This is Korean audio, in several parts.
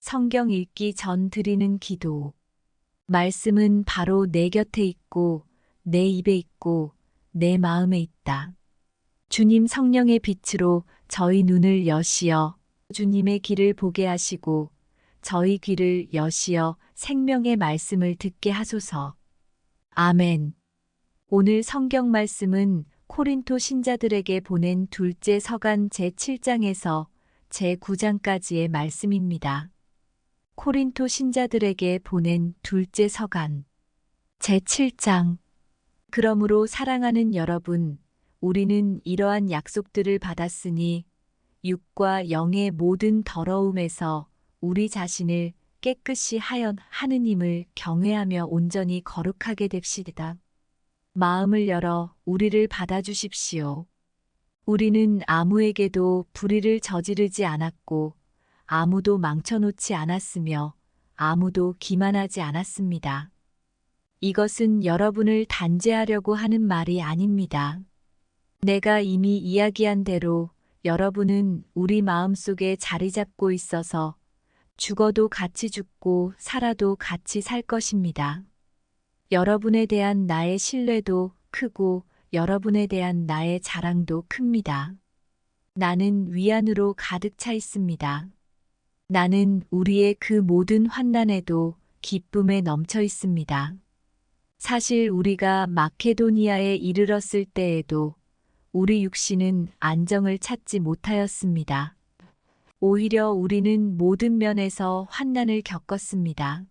성경 읽기 전 드리는 기도. 말씀은 바로 내 곁에 있고, 내 입에 있고, 내 마음에 있다. 주님 성령의 빛으로 저희 눈을 여시어 주님의 길을 보게 하시고, 저희 귀를 여시어 생명의 말씀을 듣게 하소서. 아멘. 오늘 성경 말씀은 코린토 신자들에게 보낸 둘째 서간 제7장에서 제9장까지의 말씀입니다. 코린토 신자들에게 보낸 둘째 서간 제7장. 그러므로 사랑하는 여러분, 우리는 이러한 약속들을 받았으니 육과 영의 모든 더러움에서 우리 자신을 깨끗이 하여 하느님을 경외하며 온전히 거룩하게 됩시다. 마음을 열어 우리를 받아주십시오. 우리는 아무에게도 불의를 저지르지 않았고 아무도 망쳐놓지 않았으며 아무도 기만하지 않았습니다. 이것은 여러분을 단죄하려고 하는 말이 아닙니다. 내가 이미 이야기한 대로 여러분은 우리 마음속에 자리 잡고 있어서 죽어도 같이 죽고 살아도 같이 살 것입니다. 여러분에 대한 나의 신뢰도 크고 여러분에 대한 나의 자랑도 큽니다. 나는 위안으로 가득 차 있습니다. 나는 우리의 그 모든 환난에도 기쁨에 넘쳐 있습니다. 사실 우리가 마케도니아에 이르렀을 때에도 우리 육신은 안정을 찾지 못하였습니다. 오히려 우리는 모든 면에서 환난을 겪었습니다.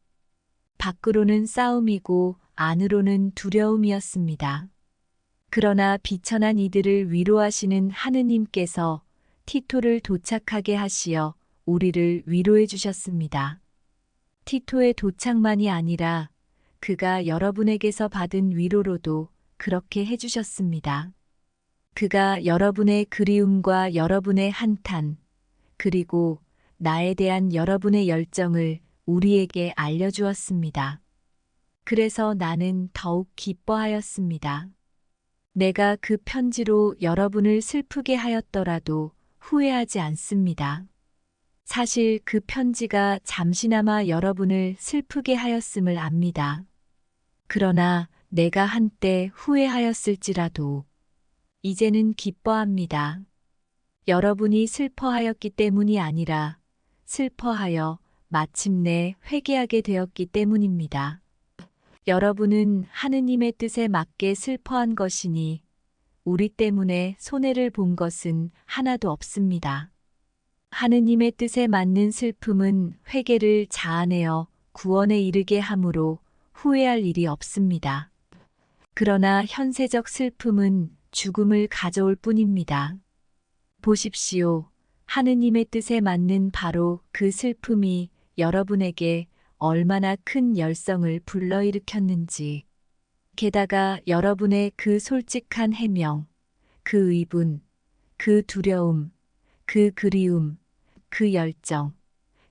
밖으로는 싸움이고 안으로는 두려움이었습니다. 그러나 비천한 이들을 위로하시는 하느님께서 티토를 도착하게 하시어 우리를 위로해 주셨습니다. 티토의 도착만이 아니라 그가 여러분에게서 받은 위로로도 그렇게 해주셨습니다. 그가 여러분의 그리움과 여러분의 한탄, 그리고 나에 대한 여러분의 열정을 우리에게 알려주었습니다. 그래서 나는 더욱 기뻐하였습니다. 내가 그 편지로 여러분을 슬프게 하였더라도 후회하지 않습니다. 사실 그 편지가 잠시나마 여러분을 슬프게 하였음을 압니다. 그러나 내가 한때 후회하였을지라도 이제는 기뻐합니다. 여러분이 슬퍼하였기 때문이 아니라 슬퍼하여 마침내 회개하게 되었기 때문입니다. 여러분은 하느님의 뜻에 맞게 슬퍼한 것이니 우리 때문에 손해를 본 것은 하나도 없습니다. 하느님의 뜻에 맞는 슬픔은 회개를 자아내어 구원에 이르게 하므로 후회할 일이 없습니다. 그러나 현세적 슬픔은 죽음을 가져올 뿐입니다. 보십시오. 하느님의 뜻에 맞는 바로 그 슬픔이 여러분에게 얼마나 큰 열성을 불러일으켰는지. 게다가 여러분의 그 솔직한 해명, 그 의분, 그 두려움, 그 그리움, 그 열정,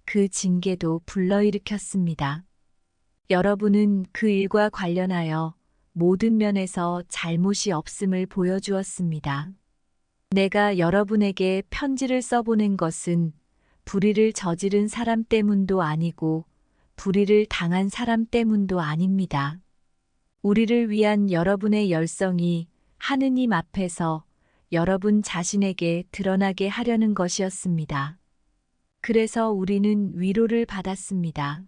그 징계도 불러일으켰습니다. 여러분은 그 일과 관련하여 모든 면에서 잘못이 없음을 보여주었습니다. 내가 여러분에게 편지를 써보낸 것은 불의를 저지른 사람 때문도 아니고 불의를 당한 사람 때문도 아닙니다. 우리를 위한 여러분의 열성이 하느님 앞에서 여러분 자신에게 드러나게 하려는 것이었습니다. 그래서 우리는 위로를 받았습니다.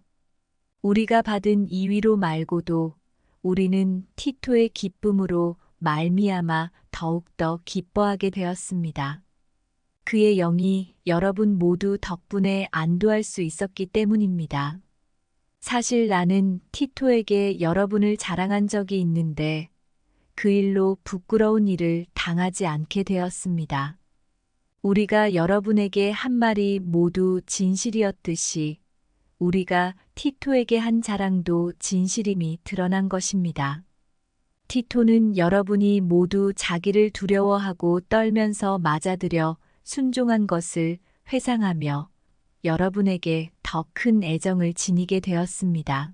우리가 받은 이 위로 말고도 우리는 티토의 기쁨으로 말미암아 더욱더 기뻐하게 되었습니다. 그의 영이 여러분 모두 덕분에 안도할 수 있었기 때문입니다. 사실 나는 티토에게 여러분을 자랑한 적이 있는데 그 일로 부끄러운 일을 당하지 않게 되었습니다. 우리가 여러분에게 한 말이 모두 진실이었듯이 우리가 티토에게 한 자랑도 진실임이 드러난 것입니다. 티토는 여러분이 모두 자기를 두려워하고 떨면서 맞아들여 순종한 것을 회상하며 여러분에게 더 큰 애정을 지니게 되었습니다.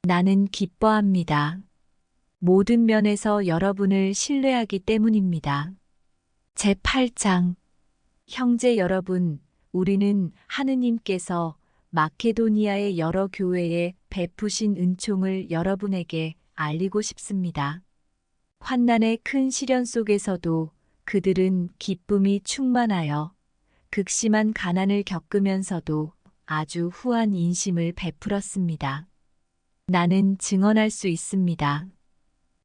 나는 기뻐합니다. 모든 면에서 여러분을 신뢰하기 때문입니다. 제8장. 형제 여러분, 우리는 하느님께서 마케도니아의 여러 교회에 베푸신 은총을 여러분에게 알리고 싶습니다. 환난의 큰 시련 속에서도 그들은 기쁨이 충만하여 극심한 가난을 겪으면서도 아주 후한 인심을 베풀었습니다. 나는 증언할 수 있습니다.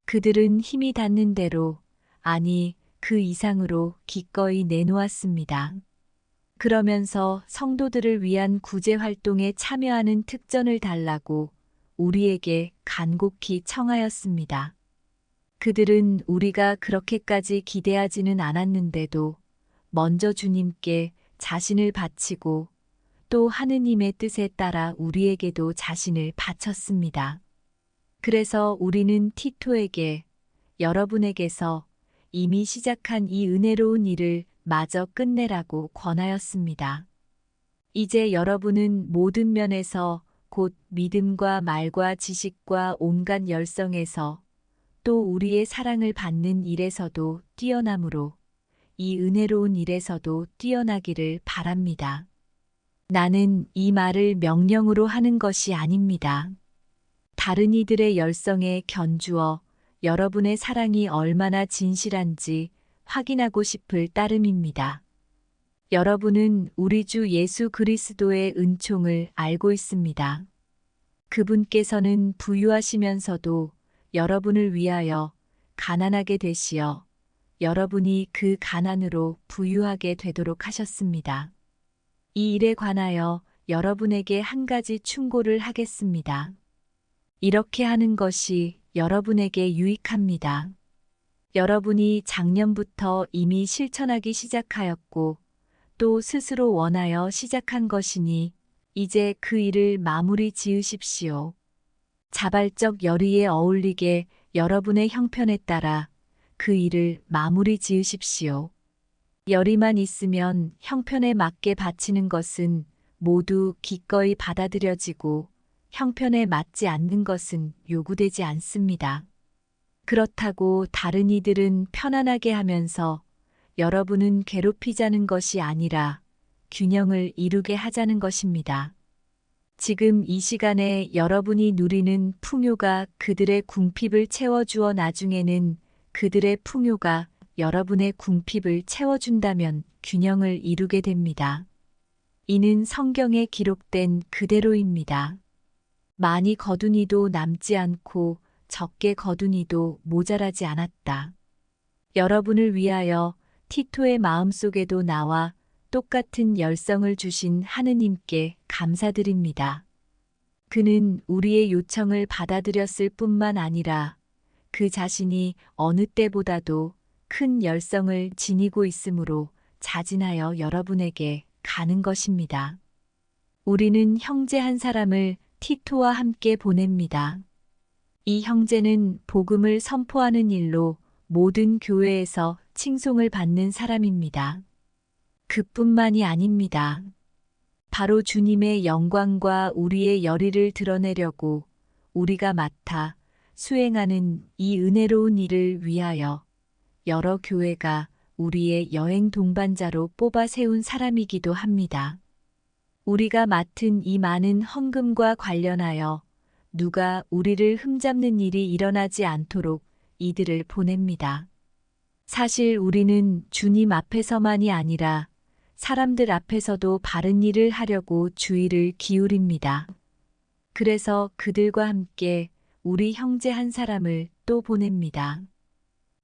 그들은 힘이 닿는 대로, 아니 그 이상으로 기꺼이 내놓았습니다. 그러면서 성도들을 위한 구제 활동에 참여하는 특전을 달라고 우리에게 간곡히 청하였습니다. 그들은 우리가 그렇게까지 기대하지는 않았는데도 먼저 주님께 자신을 바치고 또 하느님의 뜻에 따라 우리에게도 자신을 바쳤습니다. 그래서 우리는 티토에게 여러분에게서 이미 시작한 이 은혜로운 일을 마저 끝내라고 권하였습니다. 이제 여러분은 모든 면에서 곧 믿음과 말과 지식과 온갖 열성에서 또 우리의 사랑을 받는 일에서도 뛰어남으로 이 은혜로운 일에서도 뛰어나기를 바랍니다. 나는 이 말을 명령으로 하는 것이 아닙니다. 다른 이들의 열성에 견주어 여러분의 사랑이 얼마나 진실한지 확인하고 싶을 따름입니다. 여러분은 우리 주 예수 그리스도의 은총을 알고 있습니다. 그분께서는 부유하시면서도 여러분을 위하여 가난하게 되시어 여러분이 그 가난으로 부유하게 되도록 하셨습니다. 이 일에 관하여 여러분에게 한 가지 충고를 하겠습니다. 이렇게 하는 것이 여러분에게 유익합니다. 여러분이 작년부터 이미 실천하기 시작하였고 또 스스로 원하여 시작한 것이니 이제 그 일을 마무리 지으십시오. 자발적 열의에 어울리게 여러분의 형편에 따라 그 일을 마무리 지으십시오. 열의만 있으면 형편에 맞게 바치는 것은 모두 기꺼이 받아들여지고 형편에 맞지 않는 것은 요구되지 않습니다. 그렇다고 다른 이들은 편안하게 하면서 여러분은 괴롭히자는 것이 아니라 균형을 이루게 하자는 것입니다. 지금 이 시간에 여러분이 누리는 풍요가 그들의 궁핍을 채워주어 나중에는 그들의 풍요가 여러분의 궁핍을 채워준다면 균형을 이루게 됩니다. 이는 성경에 기록된 그대로입니다. 많이 거두니도 남지 않고 적게 거두니도 모자라지 않았다. 여러분을 위하여 티토의 마음속에도 나와 똑같은 열성을 주신 하느님께 감사드립니다. 그는 우리의 요청을 받아들였을 뿐만 아니라 그 자신이 어느 때보다도 큰 열성을 지니고 있으므로 자진하여 여러분에게 가는 것입니다. 우리는 형제 한 사람을 티토와 함께 보냅니다. 이 형제는 복음을 선포하는 일로 모든 교회에서 칭송을 받는 사람입니다. 그뿐만이 아닙니다. 바로 주님의 영광과 우리의 열의를 드러내려고 우리가 맡아 수행하는 이 은혜로운 일을 위하여 여러 교회가 우리의 여행 동반자로 뽑아 세운 사람이기도 합니다. 우리가 맡은 이 많은 헌금과 관련하여 누가 우리를 흠잡는 일이 일어나지 않도록 이들을 보냅니다. 사실 우리는 주님 앞에서만이 아니라 사람들 앞에서도 바른 일을 하려고 주의를 기울입니다. 그래서 그들과 함께 우리 형제 한 사람을 또 보냅니다.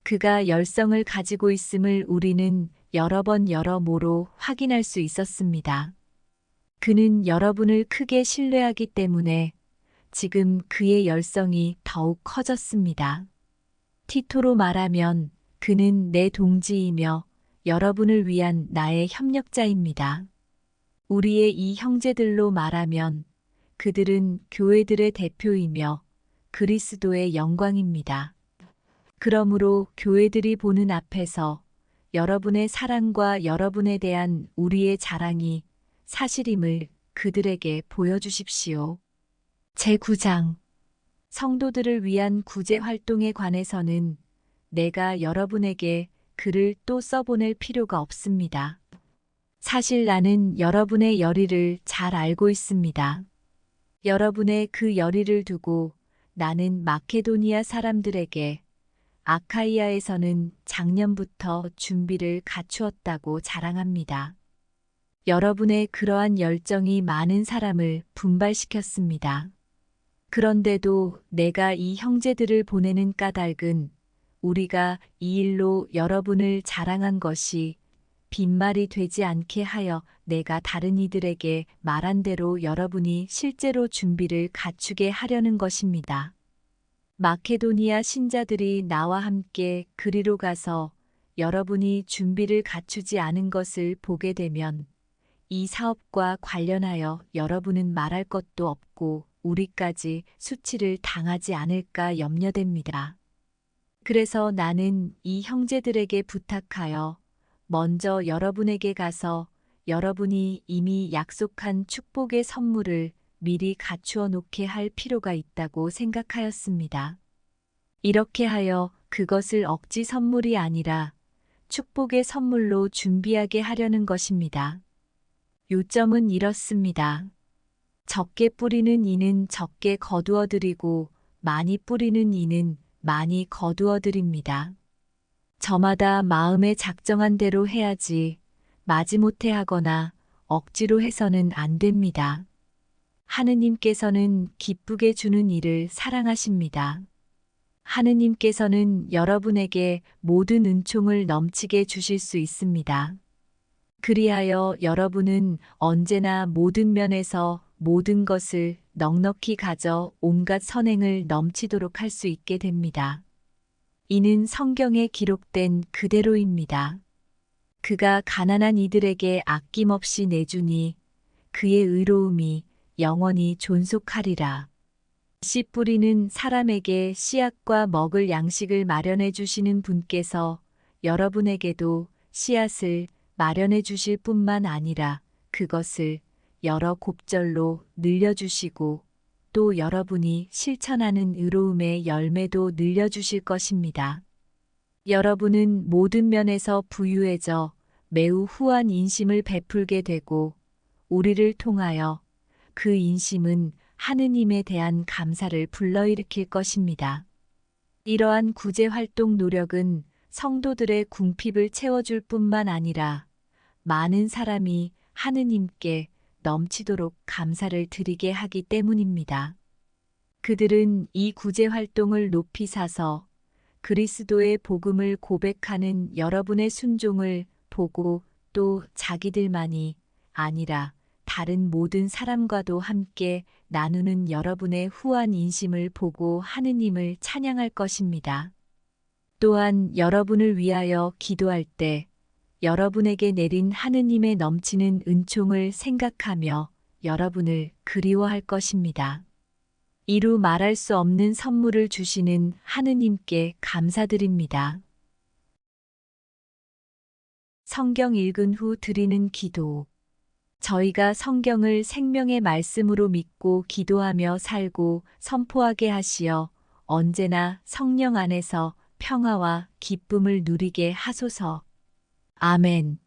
그가 열성을 가지고 있음을 우리는 여러 번 여러모로 확인할 수 있었습니다. 그는 여러분을 크게 신뢰하기 때문에 지금 그의 열성이 더욱 커졌습니다. 티토로 말하면 그는 내 동지이며 여러분을 위한 나의 협력자입니다. 우리의 이 형제들로 말하면 그들은 교회들의 대표이며 그리스도의 영광입니다. 그러므로 교회들이 보는 앞에서 여러분의 사랑과 여러분에 대한 우리의 자랑이 사실임을 그들에게 보여주십시오. 제9장 성도들을 위한 구제 활동에 관해서는 내가 여러분에게 글을 또 써보낼 필요가 없습니다. 사실 나는 여러분의 열의를 잘 알고 있습니다. 여러분의 그 열의를 두고 나는 마케도니아 사람들에게 아카이아에서는 작년부터 준비를 갖추었다고 자랑합니다. 여러분의 그러한 열정이 많은 사람을 분발시켰습니다. 그런데도 내가 이 형제들을 보내는 까닭은 우리가 이 일로 여러분을 자랑한 것이 빈말이 되지 않게 하여 내가 다른 이들에게 말한 대로 여러분이 실제로 준비를 갖추게 하려는 것입니다. 마케도니아 신자들이 나와 함께 그리로 가서 여러분이 준비를 갖추지 않은 것을 보게 되면 이 사업과 관련하여 여러분은 말할 것도 없고 우리까지 수치를 당하지 않을까 염려됩니다. 그래서 나는 이 형제들에게 부탁하여 먼저 여러분에게 가서 여러분이 이미 약속한 축복의 선물을 미리 갖추어 놓게 할 필요가 있다고 생각하였습니다. 이렇게 하여 그것을 억지 선물이 아니라 축복의 선물로 준비하게 하려는 것입니다. 요점은 이렇습니다. 적게 뿌리는 이는 적게 거두어 드리고 많이 뿌리는 이는 많이 거두어 드립니다. 저마다 마음에 작정한 대로 해야지 마지못해 하거나 억지로 해서는 안 됩니다. 하느님께서는 기쁘게 주는 일을 사랑하십니다. 하느님께서는 여러분에게 모든 은총을 넘치게 주실 수 있습니다. 그리하여 여러분은 언제나 모든 면에서 모든 것을 넉넉히 가져 온갖 선행을 넘치도록 할 수 있게 됩니다. 이는 성경에 기록된 그대로입니다. 그가 가난한 이들에게 아낌없이 내주니 그의 의로움이 영원히 존속하리라. 씨 뿌리는 사람에게 씨앗과 먹을 양식을 마련해 주시는 분께서 여러분에게도 씨앗을 마련해 주실 뿐만 아니라 그것을 여러 곱절로 늘려주시고 또 여러분이 실천하는 의로움의 열매도 늘려주실 것입니다. 여러분은 모든 면에서 부유해져 매우 후한 인심을 베풀게 되고 우리를 통하여 그 인심은 하느님에 대한 감사를 불러일으킬 것입니다. 이러한 구제활동 노력은 성도들의 궁핍을 채워줄 뿐만 아니라 많은 사람이 하느님께 넘치도록 감사를 드리게 하기 때문입니다. 그들은 이 구제활동을 높이 사서 그리스도의 복음을 고백하는 여러분의 순종을 보고 또 자기들만이 아니라 다른 모든 사람과도 함께 나누는 여러분의 후한 인심을 보고 하느님을 찬양할 것입니다. 또한 여러분을 위하여 기도할 때 여러분에게 내린 하느님의 넘치는 은총을 생각하며 여러분을 그리워할 것입니다. 이루 말할 수 없는 선물을 주시는 하느님께 감사드립니다. 성경 읽은 후 드리는 기도. 저희가 성경을 생명의 말씀으로 믿고 기도하며 살고 선포하게 하시어 언제나 성령 안에서 평화와 기쁨을 누리게 하소서. 아멘.